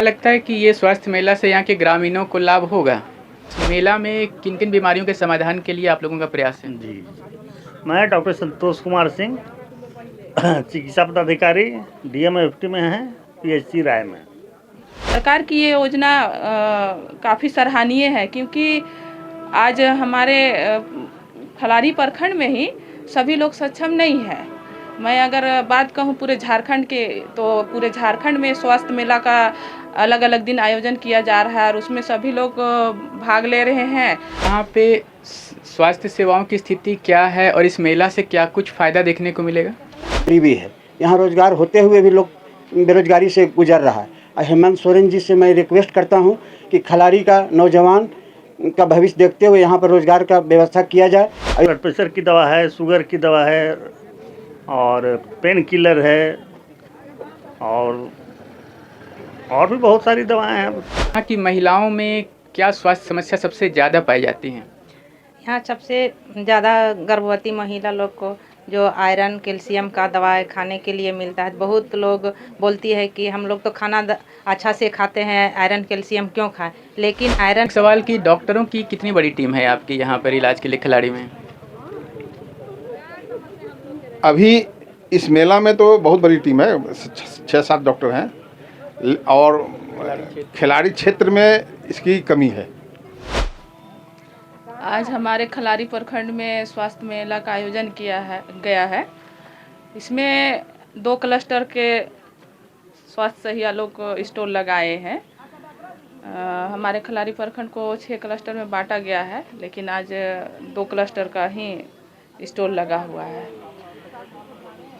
लगता है कि ये स्वास्थ्य मेला से यहाँ के ग्रामीणों को लाभ होगा। मेला में किन किन बीमारियों के समाधान के लिए आप लोगों का प्रयास है? जी, मैं डॉक्टर संतोष कुमार सिंह चिकित्सा पदाधिकारी डीएमएफटी में हैं, पीएचसी राय में। सरकार की ये योजना काफ़ी सराहनीय है, क्योंकि आज हमारे फलारी प्रखंड में ही सभी लोग सक्षम नहीं है। मैं अगर बात कहूँ पूरे झारखंड के, तो पूरे झारखंड में स्वास्थ्य मेला का अलग अलग दिन आयोजन किया जा रहा है और उसमें सभी लोग भाग ले रहे हैं। यहाँ पे स्वास्थ्य सेवाओं की स्थिति क्या है और इस मेला से क्या कुछ फ़ायदा देखने को मिलेगा? गरीबी है, यहाँ रोजगार होते हुए भी लोग बेरोजगारी से गुजर रहा है। हेमंत सोरेन जी से मैं रिक्वेस्ट करता हूँ कि खलारी का नौजवान का भविष्य देखते हुए यहाँ पर रोजगार का व्यवस्था किया जाए। ब्लड प्रेशर की दवा है, शुगर की दवा है और पेन किलर है और भी बहुत सारी दवाएं हैं। यहाँ की महिलाओं में क्या स्वास्थ्य समस्या सबसे ज़्यादा पाई जाती हैं? यहाँ सबसे ज़्यादा गर्भवती महिला लोग को जो आयरन कैल्शियम का दवाई खाने के लिए मिलता है। बहुत लोग बोलती है कि हम लोग तो खाना अच्छा से खाते हैं, आयरन कैल्शियम क्यों खाएं, लेकिन आयरन। एक सवाल कि डॉक्टरों की कितनी बड़ी टीम है आपकी यहाँ पर इलाज के लिए खिलाड़ी में? अभी इस मेला में तो बहुत बड़ी टीम है, 6-7 डॉक्टर हैं और खिलाड़ी क्षेत्र में इसकी कमी है। आज हमारे खलारी प्रखंड में स्वास्थ्य मेला का आयोजन गया है। इसमें 2 क्लस्टर के स्वास्थ्य सहिया लोग स्टॉल लगाए हैं। हमारे खलारी प्रखंड को 6 क्लस्टर में बांटा गया है, लेकिन आज 2 क्लस्टर का ही स्टॉल लगा हुआ है।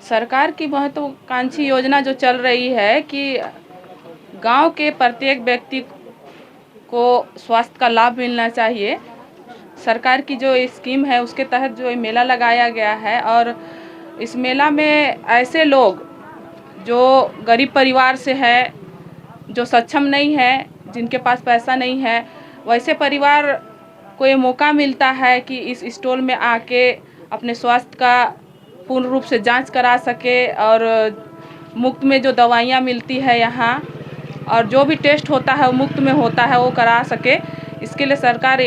सरकार की महत्वाकांक्षी योजना जो चल रही है कि गांव के प्रत्येक व्यक्ति को स्वास्थ्य का लाभ मिलना चाहिए। सरकार की जो स्कीम है उसके तहत जो मेला लगाया गया है, और इस मेला में ऐसे लोग जो गरीब परिवार से है, जो सक्षम नहीं है, जिनके पास पैसा नहीं है, वैसे परिवार को ये मौका मिलता है कि इस स्टॉल में आके अपने स्वास्थ्य का पूर्ण रूप से जांच करा सके और मुफ्त में जो दवाइयाँ मिलती है यहाँ और जो भी टेस्ट होता है वो मुफ्त में होता है, वो करा सके। इसके लिए सरकार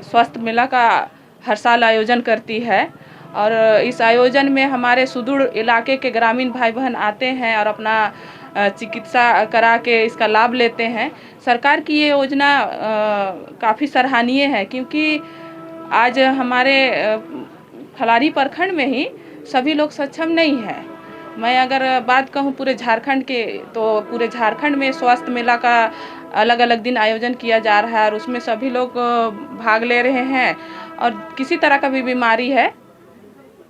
स्वास्थ्य मेला का हर साल आयोजन करती है और इस आयोजन में हमारे सुदूर इलाके के ग्रामीण भाई बहन आते हैं और अपना चिकित्सा करा के इसका लाभ लेते हैं। सरकार की ये योजना काफ़ी सराहनीय है, क्योंकि आज हमारे फलारी प्रखंड में ही सभी लोग सक्षम नहीं है। मैं अगर बात कहूँ पूरे झारखंड के, तो पूरे झारखंड में स्वास्थ्य मेला का अलग अलग दिन आयोजन किया जा रहा है और उसमें सभी लोग भाग ले रहे हैं और किसी तरह का भी बीमारी है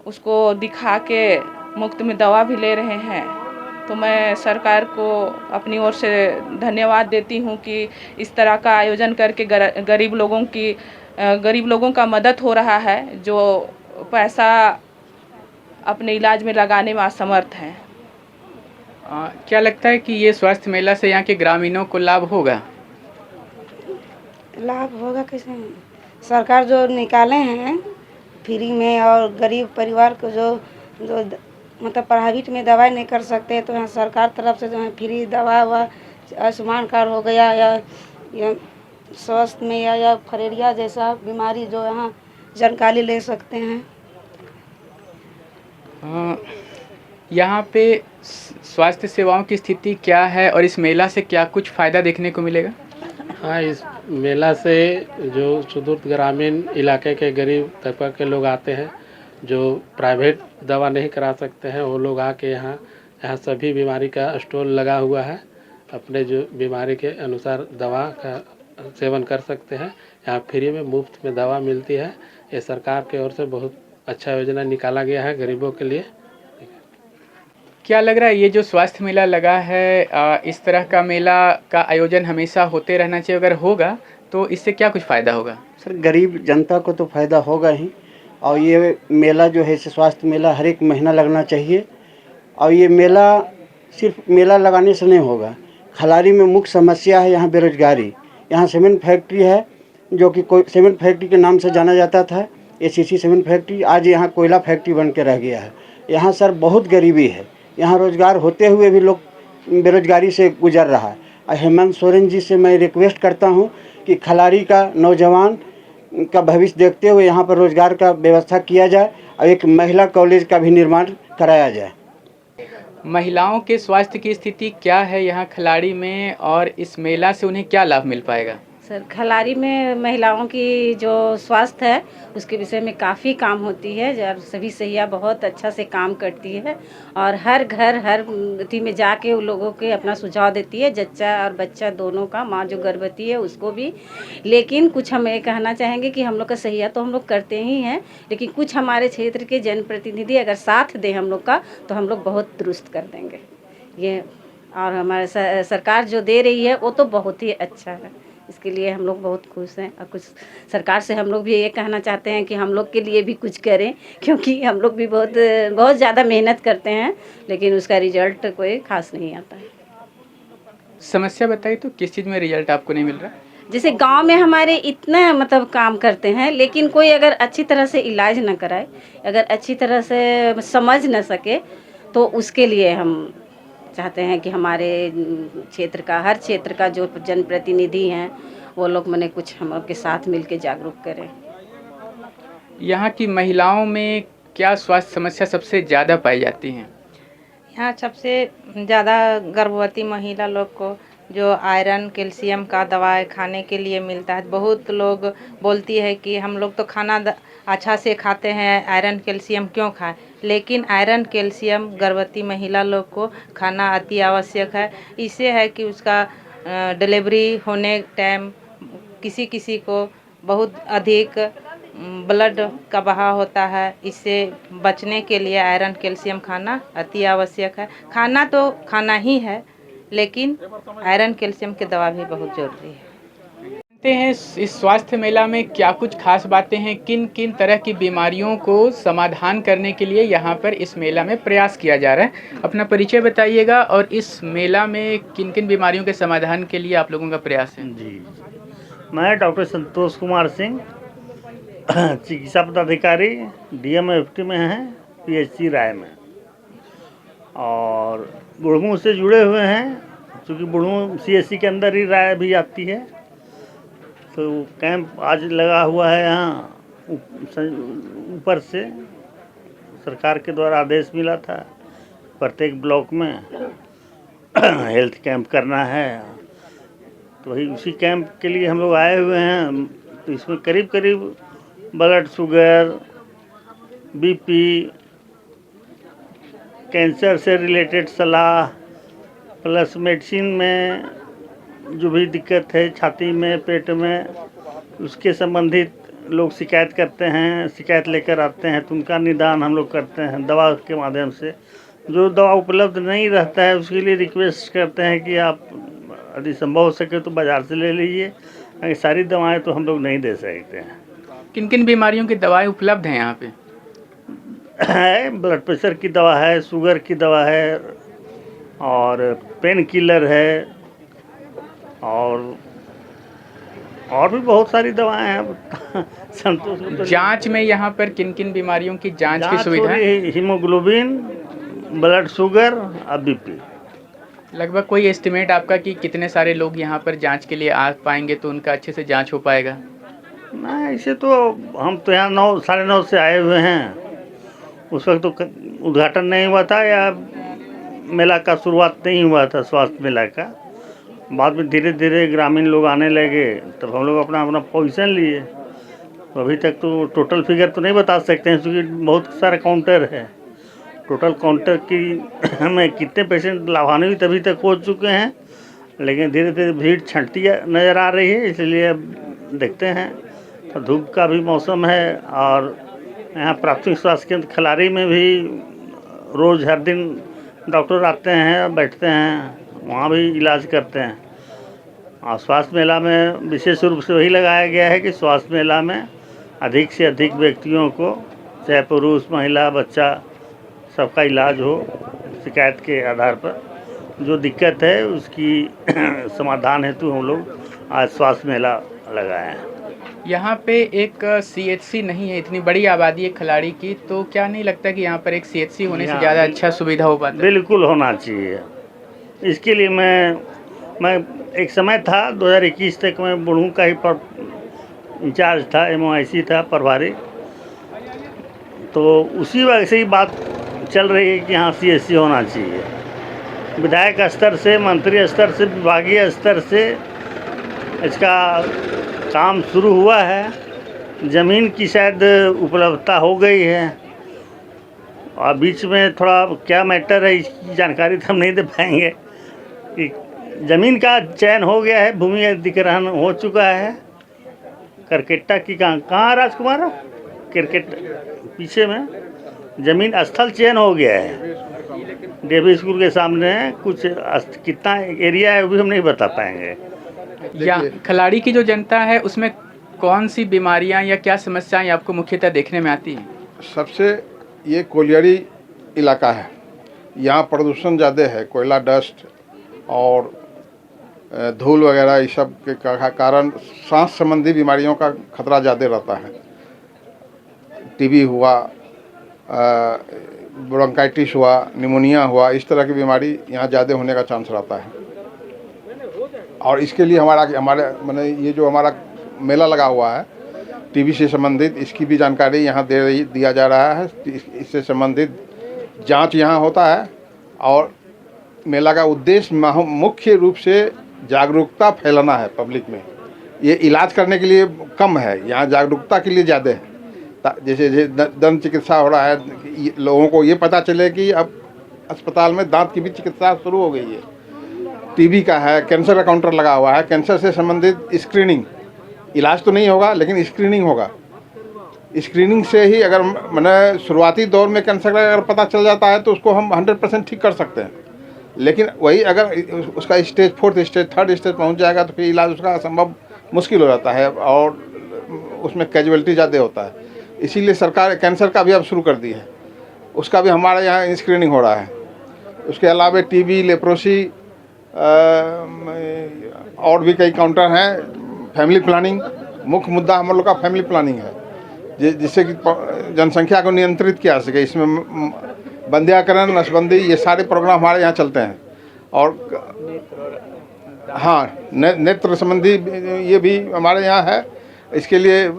उसको दिखा के मुफ्त में दवा भी ले रहे हैं। तो मैं सरकार को अपनी ओर से धन्यवाद देती हूँ कि इस तरह का आयोजन करके गरीब लोगों का मदद हो रहा है, जो पैसा अपने इलाज में लगाने में असमर्थ हैं। क्या लगता है कि ये स्वास्थ्य मेला से यहाँ के ग्रामीणों को लाभ होगा? लाभ होगा कैसे? सरकार जो निकाले हैं फ्री में, और गरीब परिवार को जो मतलब प्राइवेट में दवाई नहीं कर सकते, तो यहाँ सरकार तरफ से जो है फ्री दवा व आयुष्मान कार्ड हो गया या स्वास्थ्य में या फलेरिया जैसा बीमारी जो यहाँ जानकारी ले सकते हैं। यहाँ पे स्वास्थ्य सेवाओं की स्थिति क्या है और इस मेला से क्या कुछ फ़ायदा देखने को मिलेगा? हाँ, इस मेला से जो सुदूर ग्रामीण इलाके के गरीब तबके के लोग आते हैं, जो प्राइवेट दवा नहीं करा सकते हैं, वो लोग आके यहाँ सभी बीमारी का स्टॉल लगा हुआ है। अपने जो बीमारी के अनुसार दवा का सेवन कर सकते हैं। यहाँ फ्री में मुफ्त में दवा मिलती है। ये सरकार की ओर से बहुत अच्छा योजना निकाला गया है गरीबों के लिए। क्या लग रहा है ये जो स्वास्थ्य मेला लगा है, इस तरह का मेला का आयोजन हमेशा होते रहना चाहिए? अगर होगा तो इससे क्या कुछ फ़ायदा होगा? सर गरीब जनता को तो फ़ायदा होगा ही, और ये मेला जो है इसे स्वास्थ्य मेला हर एक महीना लगना चाहिए। और ये मेला सिर्फ मेला लगाने से नहीं होगा। खलारी में मुख्य समस्या है यहाँ बेरोजगारी। यहाँ सीमेंट फैक्ट्री है जो कि कोई सीमेंट फैक्ट्री के नाम से जाना जाता था, एसीसी सीमेंट फैक्ट्री, आज यहाँ कोयला फैक्ट्री बन के रह गया है। यहाँ सर बहुत गरीबी है, यहाँ रोजगार होते हुए भी लोग बेरोजगारी से गुजर रहा है। और हेमंत सोरेन जी से मैं रिक्वेस्ट करता हूँ कि खलारी का नौजवान का भविष्य देखते हुए यहाँ पर रोजगार का व्यवस्था किया जाए और एक महिला कॉलेज का भी निर्माण कराया जाए। महिलाओं के स्वास्थ्य की स्थिति क्या है यहाँ खलाड़ी में, और इस मेला से उन्हें क्या लाभ मिल पाएगा? सर खलारी में महिलाओं की जो स्वास्थ्य है उसके विषय में काफ़ी काम होती है, और सभी सहिया बहुत अच्छा से काम करती है और हर घर हर अथी में जाके उन लोगों के अपना सुझाव देती है, जच्चा और बच्चा दोनों का, माँ जो गर्भवती है उसको भी। लेकिन कुछ हम ये कहना चाहेंगे कि हम लोग का सहिया तो हम लोग करते ही हैं, लेकिन कुछ हमारे क्षेत्र के जनप्रतिनिधि अगर साथ दें हम लोग का तो हम लोग बहुत दुरुस्त कर देंगे ये। और हमारे सरकार जो दे रही है वो तो बहुत ही अच्छा है, इसके लिए हम लोग बहुत खुश हैं। और कुछ सरकार से हम लोग भी ये कहना चाहते हैं कि हम लोग के लिए भी कुछ करें, क्योंकि हम लोग भी बहुत ज़्यादा मेहनत करते हैं लेकिन उसका रिजल्ट कोई खास नहीं आता है। समस्या बताइए तो किस चीज़ में रिजल्ट आपको नहीं मिल रहा? जैसे गांव में हमारे इतना मतलब काम करते हैं, लेकिन कोई अगर अच्छी तरह से इलाज न कराए, अगर अच्छी तरह से समझ न सके, तो उसके लिए हम चाहते हैं कि हमारे क्षेत्र का, हर क्षेत्र का जो जनप्रतिनिधि हैं वो लोग मने कुछ हम लोग के साथ मिलकर जागरूक करें। यहाँ की महिलाओं में क्या स्वास्थ्य समस्या सबसे ज़्यादा पाई जाती हैं? यहाँ सबसे ज़्यादा गर्भवती महिला लोग को जो आयरन कैल्शियम का दवाई खाने के लिए मिलता है। बहुत लोग बोलती है कि हम लोग तो खाना अच्छा से खाते हैं, आयरन कैल्शियम क्यों खाएं? लेकिन आयरन कैल्शियम गर्भवती महिला लोग को खाना अति आवश्यक है। इससे है कि उसका डिलीवरी होने टाइम किसी किसी को बहुत अधिक ब्लड का बहाव होता है। इससे बचने के लिए आयरन कैल्शियम खाना अति आवश्यक है। खाना तो खाना ही है, लेकिन आयरन कैल्शियम की दवा भी बहुत ज़रूरी है। जानते हैं इस स्वास्थ्य मेला में क्या कुछ खास बातें हैं, किन किन तरह की बीमारियों को समाधान करने के लिए यहाँ पर इस मेला में प्रयास किया जा रहा है? अपना परिचय बताइएगा और इस मेला में किन किन बीमारियों के समाधान के लिए आप लोगों का प्रयास है? जी, मैं डॉक्टर संतोष कुमार सिंह, चिकित्सा पदाधिकारी, DMFT में हैं, PHC राय में, और बुढ़मू से जुड़े हुए हैं। क्योंकि बुढ़मू CSC के अंदर ही राय भी आती है, तो कैंप आज लगा हुआ है यहाँ। ऊपर से सरकार के द्वारा आदेश मिला था प्रत्येक ब्लॉक में हेल्थ कैंप करना है, तो वही उसी कैंप के लिए हम लोग आए हुए हैं। तो इसमें करीब करीब ब्लड शुगर, BP, कैंसर से रिलेटेड सलाह, प्लस मेडिसिन में जो भी दिक्कत है छाती में, पेट में, उसके संबंधित लोग शिकायत करते हैं, शिकायत लेकर आते हैं, तो उनका निदान हम लोग करते हैं दवा के माध्यम से। जो दवा उपलब्ध नहीं रहता है उसके लिए रिक्वेस्ट करते हैं कि आप यदि संभव हो सके तो बाज़ार से ले लीजिए। सारी दवाएं तो हम लोग नहीं दे सकते हैं। किन किन बीमारियों की दवाएं उपलब्ध हैं यहाँ पे? है, ब्लड प्रेशर की दवा है, शुगर की दवा है, और पेन किलर है, और भी बहुत सारी दवाएं हैं। संतोष जांच में यहाँ पर किन किन बीमारियों की जांच की सुविधा है? हीमोग्लोबिन, ब्लड शुगर और BP। लगभग कोई एस्टिमेट आपका कि कितने सारे लोग यहाँ पर जांच के लिए आ पाएंगे तो उनका अच्छे से जांच हो पाएगा? ना, इसे तो हम तो यहाँ 9, 9:30 से आए हुए हैं। उस वक्त तो उद्घाटन नहीं हुआ था या मेला का शुरुआत नहीं हुआ था, स्वास्थ्य मेला का। बाद में धीरे धीरे ग्रामीण लोग आने लगे, तब हम लोग अपना अपना पोजीशन लिए। तो अभी तक तो टोटल फिगर तो नहीं बता सकते हैं, क्योंकि बहुत सारे काउंटर है। टोटल काउंटर की में कितने पेशेंट लाभान्वित अभी तक हो चुके हैं, लेकिन धीरे धीरे भीड़ छंटती नज़र आ रही है, इसलिए अब देखते हैं। तो धूप का भी मौसम है, और यहाँ प्राथमिक स्वास्थ्य केंद्र खलारी में भी रोज़ हर दिन डॉक्टर आते हैं, बैठते हैं, वहाँ भी इलाज करते हैं। और स्वास्थ्य मेला में विशेष रूप से वही लगाया गया है कि स्वास्थ्य मेला में अधिक से अधिक व्यक्तियों को, चाहे पुरुष, महिला, बच्चा, सबका इलाज हो। शिकायत के आधार पर जो दिक्कत है उसकी समाधान हेतु हम लोग आज स्वास्थ्य मेला लगाए हैं। यहाँ पे एक सीएचसी नहीं है, इतनी बड़ी आबादी है खिलाड़ी की, तो क्या नहीं लगता कि यहाँ पर एक सीएचसी होने से ज़्यादा अच्छा सुविधा हो पाता है? बिल्कुल होना चाहिए। इसके लिए मैं एक समय था 2021 तक मैं बुढ़ू का ही इंचार्ज था, MOIC था, प्रभारी। तो उसी वजह से ही बात चल रही है कि यहाँ CSC होना चाहिए। विधायक स्तर से, मंत्री स्तर से, विभागीय स्तर से इसका काम शुरू हुआ है। ज़मीन की शायद उपलब्धता हो गई है और बीच में थोड़ा क्या मैटर है इसकी जानकारी तो हम नहीं दे पाएंगे कि ज़मीन का चयन हो गया है, भूमि अधिग्रहण हो चुका है। करकेट्टा की कहाँ राजकुमार, क्रिकेट पीछे में ज़मीन स्थल चयन हो गया है। DAV स्कूल के सामने कुछ कितना एरिया है वो भी हम नहीं बता पाएंगे। या खिलाड़ी की जो जनता है उसमें कौन सी बीमारियां या क्या समस्याएं आपको मुख्यतः देखने में आती हैं? सबसे ये कोलियरी इलाका है, यहाँ प्रदूषण ज़्यादा है, कोयला डस्ट और धूल वगैरह इस सब के कारण सांस संबंधी बीमारियों का खतरा ज़्यादा रहता है। TB हुआ, ब्रोंकाइटिस हुआ, निमोनिया हुआ, इस तरह की बीमारी यहाँ ज़्यादा होने का चांस रहता है। और इसके लिए हमारे मैंने ये जो हमारा मेला लगा हुआ है TB से संबंधित, इसकी भी जानकारी यहाँ दिया जा रहा है। इससे संबंधित जांच यहाँ होता है और मेला का उद्देश्य मुख्य रूप से जागरूकता फैलाना है पब्लिक में। ये इलाज करने के लिए कम है, यहाँ जागरूकता के लिए ज़्यादा है। जैसे दंत चिकित्सा हो रहा है, लोगों को ये पता चले कि अब अस्पताल में दांत की भी चिकित्सा शुरू हो गई है। TB का है, कैंसर का काउंटर लगा हुआ है, कैंसर से संबंधित स्क्रीनिंग, इलाज तो नहीं होगा लेकिन स्क्रीनिंग होगा। स्क्रीनिंग से ही अगर मैंने शुरुआती दौर में कैंसर का अगर पता चल जाता है तो उसको हम 100% ठीक कर सकते हैं। लेकिन वही अगर उसका stage 4th stage 3rd stage पहुंच जाएगा तो फिर इलाज उसका संभव मुश्किल हो जाता है और उसमें कैजुअलिटी ज़्यादा होता है। इसीलिए सरकार कैंसर का भी अब शुरू कर दी है, उसका भी हमारे यहाँ स्क्रीनिंग हो रहा है। उसके अलावा TB, लेप्रोसी और भी कई काउंटर हैं। फैमिली प्लानिंग, मुख्य मुद्दा हम लोग का फैमिली प्लानिंग है, जिससे कि जनसंख्या को नियंत्रित किया सके। इसमें बंध्याकरण, नसबंदी, ये सारे प्रोग्राम हमारे यहाँ चलते हैं। और हाँ, नेत्र संबंधी ये भी हमारे यहाँ है। इसके लिए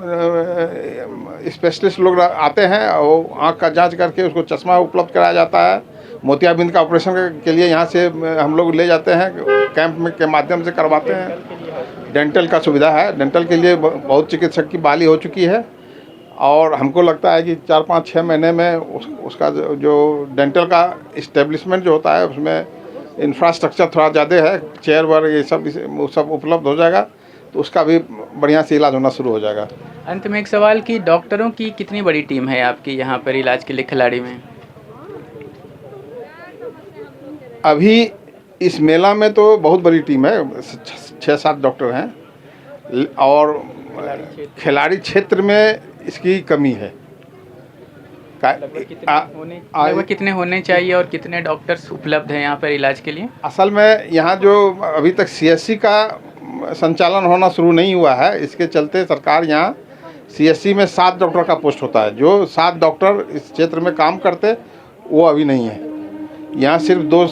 स्पेशलिस्ट लोग आते हैं और आँख का जांच करके उसको चश्मा उपलब्ध कराया जाता है। मोतियाबिंद का ऑपरेशन के लिए यहाँ से हम लोग ले जाते हैं, कैंप में के माध्यम से करवाते हैं। डेंटल का सुविधा है, डेंटल के लिए बहुत चिकित्सक की बहाली हो चुकी है और हमको लगता है कि 4-5-6 महीने में उसका जो डेंटल का इस्टेब्लिशमेंट जो होता है उसमें इंफ्रास्ट्रक्चर थोड़ा ज़्यादा है, चेयर वर्ग ये सब उपलब्ध हो जाएगा तो उसका भी बढ़िया से इलाज होना शुरू हो जाएगा। अंत में एक सवाल कि डॉक्टरों की कितनी बड़ी टीम है आपकी यहाँ पर इलाज के लिए खिलाड़ी में? अभी इस मेला में तो बहुत बड़ी टीम है, 6-7 डॉक्टर हैं और खिलाड़ी क्षेत्र में इसकी कमी है। कितने होने चाहिए और कितने डॉक्टर्स उपलब्ध हैं यहाँ पर इलाज के लिए? असल में यहाँ जो अभी तक CSC का संचालन होना शुरू नहीं हुआ है, इसके चलते सरकार यहाँ CSC में 7 डॉक्टर का पोस्ट होता है। जो 7 डॉक्टर इस क्षेत्र में काम करते वो अभी नहीं है। यहाँ सिर्फ 2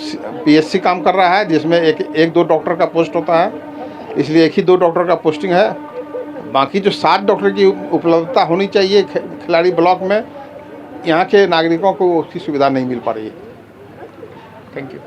PSC काम कर रहा है जिसमें एक 2 डॉक्टर का पोस्ट होता है, इसलिए 1 ही 2 डॉक्टर का पोस्टिंग है। बाकी जो 7 डॉक्टर की उपलब्धता होनी चाहिए खिलाड़ी ब्लॉक में, यहाँ के नागरिकों को उसकी सुविधा नहीं मिल पा रही है। Thank you.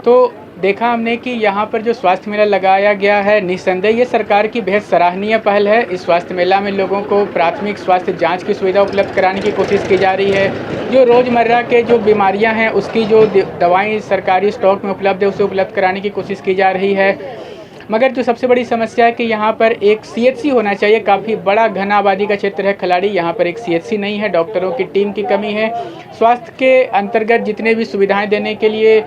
तो देखा हमने कि यहाँ पर जो स्वास्थ्य मेला लगाया गया है, निस्संदेह ये सरकार की बेहद सराहनीय पहल है। इस स्वास्थ्य मेला में लोगों को प्राथमिक स्वास्थ्य जांच की सुविधा उपलब्ध कराने की कोशिश की जा रही है। जो रोज़मर्रा के जो बीमारियां हैं उसकी जो दवाएं सरकारी स्टॉक में उपलब्ध है उसे उपलब्ध कराने की कोशिश की जा रही है। मगर जो सबसे बड़ी समस्या है कि यहाँ पर एक सीएचसी होना चाहिए। काफ़ी बड़ा घना आबादी का क्षेत्र है खलाड़ी, यहाँ पर एक सीएचसी नहीं है, डॉक्टरों की टीम की कमी है। स्वास्थ्य के अंतर्गत जितने भी सुविधाएं देने के लिए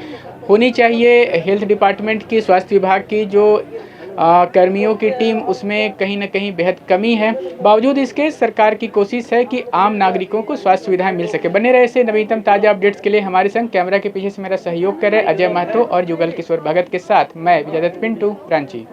होनी चाहिए हेल्थ डिपार्टमेंट की, स्वास्थ्य विभाग की जो कर्मियों की टीम, उसमें कहीं ना कहीं बेहद कमी है। बावजूद इसके सरकार की कोशिश है कि आम नागरिकों को स्वास्थ्य सुविधाएं मिल सके। बने रहे ऐसे नवीनतम ताज़ा अपडेट्स के लिए हमारे संग कैमरा के पीछे से मेरा सहयोग कर रहे अजय महतो और युगल किशोर भगत के साथ मैं विजय दत्त पिंटू, रांची।